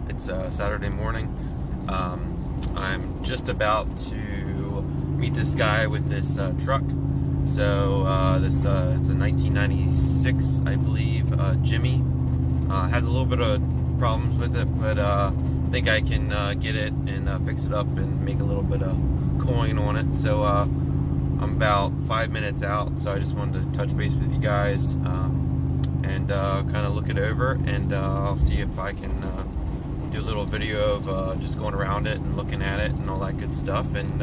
It's Saturday morning. I'm just about to meet this guy with this truck. So it's a 1996, I believe, Jimmy. Has a little bit of problems with it, but I think I can get it and fix it up and make a little bit of coin on it. So I'm about 5 minutes out, so I just wanted to touch base with you guys and kind of look it over, and I'll see if I can do a little video of just going around it and looking at it and all that good stuff, and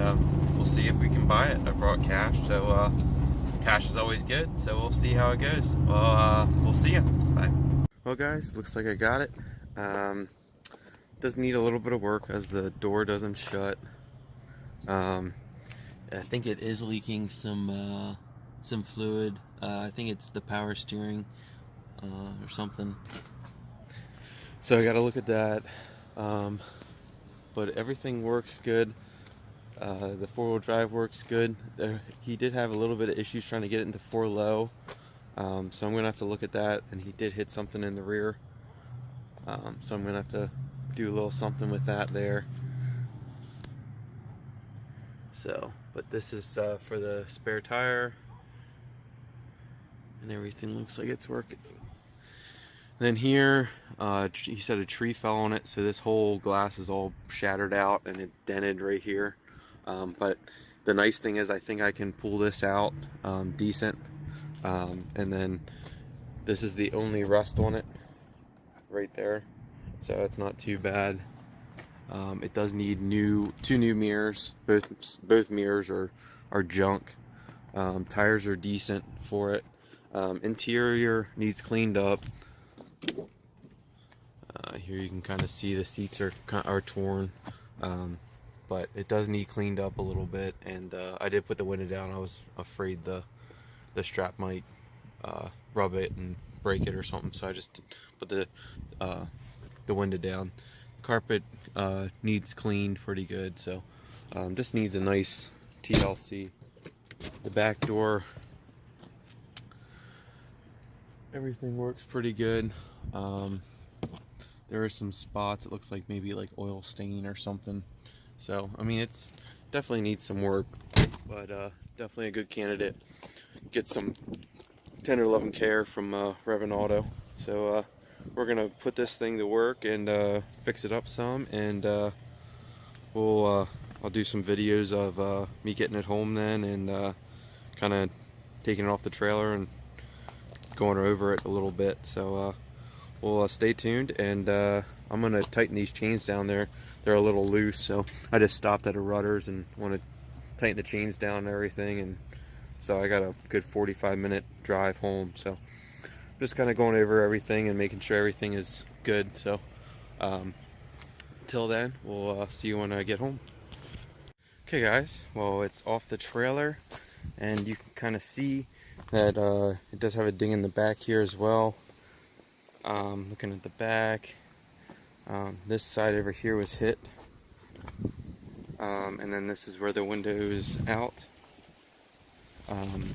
we'll see if we can buy it. I brought cash, so cash is always good, so we'll see how it goes. Well, we'll see ya. Bye. Well guys, looks like I got it. Does need a little bit of work as the door doesn't shut. I think it is leaking some fluid. I think it's the power steering or something. So I got to look at that. But everything works good. The four-wheel drive works good. He did have a little bit of issues trying to get it into 4 low. So I'm gonna have to look at that. And he did hit something in the rear. So I'm gonna have to do a little something with that there. So, but this is for the spare tire, and everything looks like it's working. Then here, he said a tree fell on it, so this whole glass is all shattered out and it dented right here. But the nice thing is I think I can pull this out decent. And then this is the only rust on it right there, so it's not too bad. It does need two new mirrors. Both mirrors are junk. Tires are decent for it. Interior needs cleaned up. Here you can kind of see the seats are torn, but it does need cleaned up a little bit. And I did put the window down. I was afraid the strap might rub it and break it or something, so I just put the window down. Carpet needs cleaned pretty good, so just needs a nice TLC. The back door, everything works pretty good. There are some spots, it looks like maybe like oil stain or something. So I mean, it's definitely needs some work, but definitely a good candidate. Get some 10 or 11 care from Revin Auto. So we're gonna put this thing to work and fix it up some, and I'll do some videos of me getting it home then, and kind of taking it off the trailer and going over it a little bit. So we'll stay tuned, and I'm gonna tighten these chains down there. They're a little loose, so I just stopped at a Rudders and want to tighten the chains down and everything, and so I got a good 45-minute drive home. So just kind of going over everything and making sure everything is good. So till then, we'll see you when I get home. Okay guys, well, it's off the trailer, and you can kind of see that it does have a ding in the back here as well. Looking at the back, this side over here was hit, and then this is where the window is out.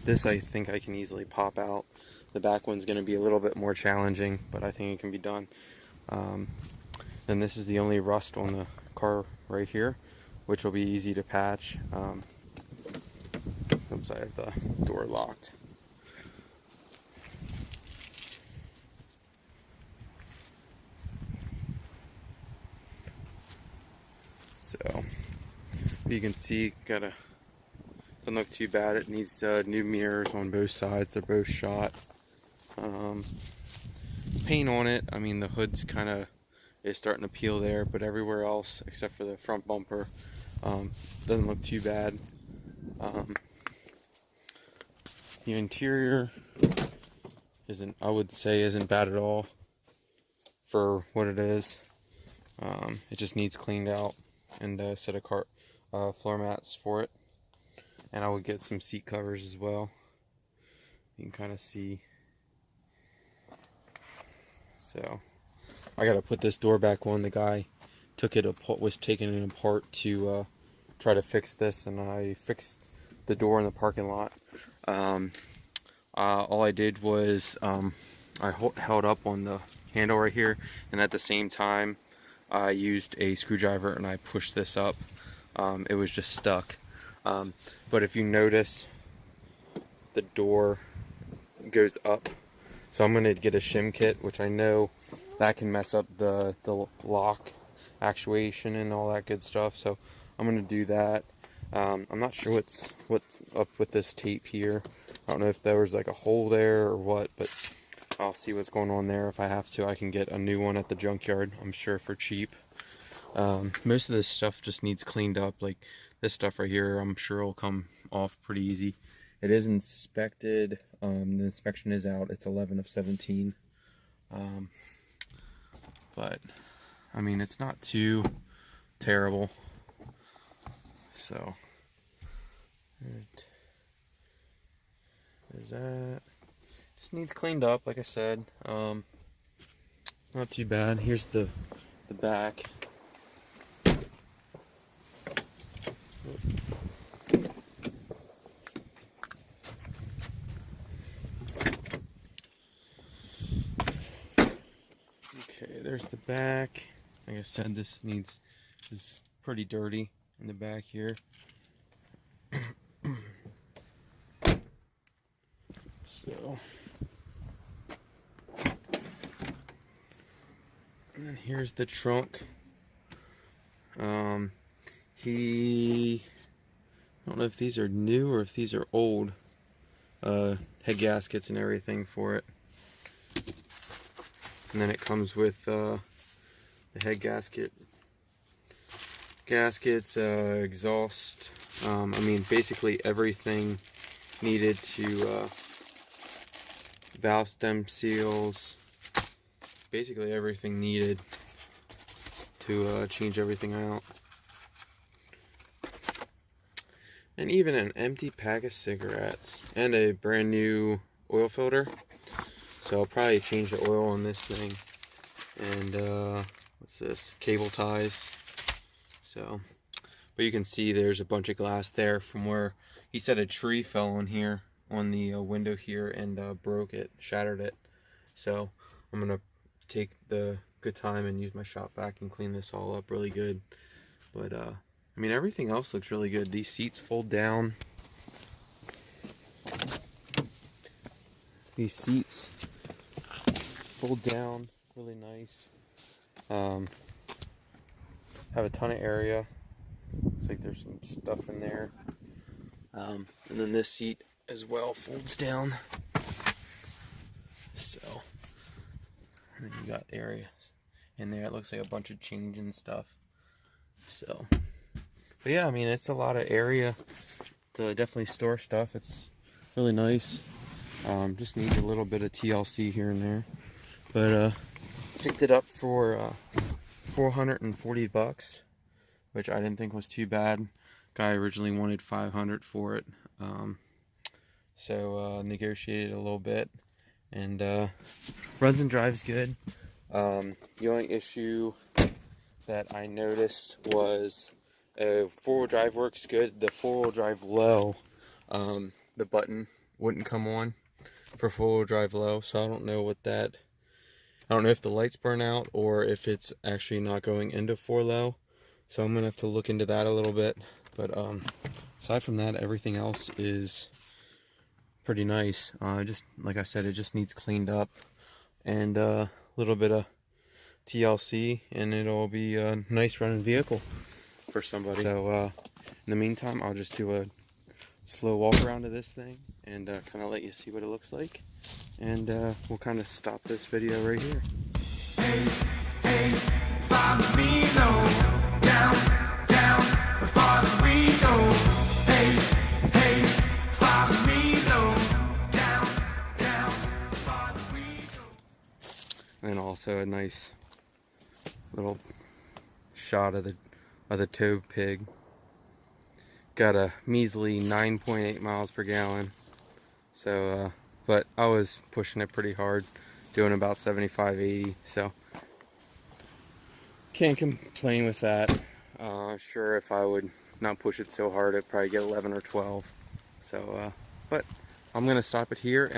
This I think I can easily pop out. The back one's going to be a little bit more challenging, but I think it can be done. And this is the only rust on the car right here, which will be easy to patch. Oops, I have the door locked. So you can see, doesn't look too bad. It needs new mirrors on both sides. They're both shot. Paint on it, I mean, the hood's kind of is starting to peel there, but everywhere else except for the front bumper doesn't look too bad. The interior I would say isn't bad at all for what it is. It just needs cleaned out, and a set of floor mats for it, and I would get some seat covers as well. You can kind of see. So I gotta put this door back on. The guy was taking it apart to try to fix this, and I fixed the door in the parking lot. All I did was I held up on the handle right here, and at the same time I used a screwdriver and I pushed this up. It was just stuck. But if you notice, the door goes up. So I'm going to get a shim kit, which I know that can mess up the lock actuation and all that good stuff. So I'm going to do that. I'm not sure what's up with this tape here. I don't know if there was like a hole there or what, but I'll see what's going on there. If I have to, I can get a new one at the junkyard, I'm sure, for cheap. Most of this stuff just needs cleaned up. Like this stuff right here, I'm sure will come off pretty easy. It is inspected. The inspection is out. It's 11 of 17. But I mean, it's not too terrible. So there's that. Just needs cleaned up, like I said. Not too bad. Here's the back. Okay, there's the back. Like I said, this is pretty dirty in the back here. So, and then here's the trunk. I don't know if these are new or if these are old. Head gaskets and everything for it. And then it comes with the head gaskets, exhaust. I mean, basically everything needed to valve stem seals. Basically everything needed to change everything out. And even an empty pack of cigarettes and a brand new oil filter. So I'll probably change the oil on this thing. And what's this? Cable ties. So, but you can see there's a bunch of glass there from where he said a tree fell on here, on the window here, and broke it, shattered it. So I'm gonna take the good time and use my shop vac and clean this all up really good. But I mean, everything else looks really good. These seats fold down. These seats fold down really nice. Have a ton of area. Looks like there's some stuff in there. And then this seat as well folds down. So, and then you got areas in there. It looks like a bunch of change and stuff. So, but yeah, I mean, it's a lot of area to definitely store stuff. It's really nice. Just needs a little bit of TLC here and there. But picked it up for 440 bucks, which I didn't think was too bad. Guy originally wanted 500 for it. So negotiated a little bit, and runs and drives good. The only issue that I noticed was four-wheel drive works good. The four-wheel drive low, the button wouldn't come on for four-wheel drive low, so I don't know what that. I don't know if the lights burn out or if it's actually not going into 4 low. So I'm gonna have to look into that a little bit. But aside from that, everything else is pretty nice. Just like I said, it just needs cleaned up and a little bit of TLC, and it'll be a nice running vehicle for somebody. So in the meantime, I'll just do a slow walk around of this thing and kind of let you see what it looks like, and we'll kind of stop this video right here. Hey, hey, follow me low, down, down, follow we go. Hey, hey, follow me low, down, down, follow we go. And also a nice little shot of the tow pig. Got a measly 9.8 miles per gallon. So, but I was pushing it pretty hard, doing about 75, 80. So, can't complain with that. Sure, if I would not push it so hard, I'd probably get 11 or 12. So, but I'm gonna stop it here.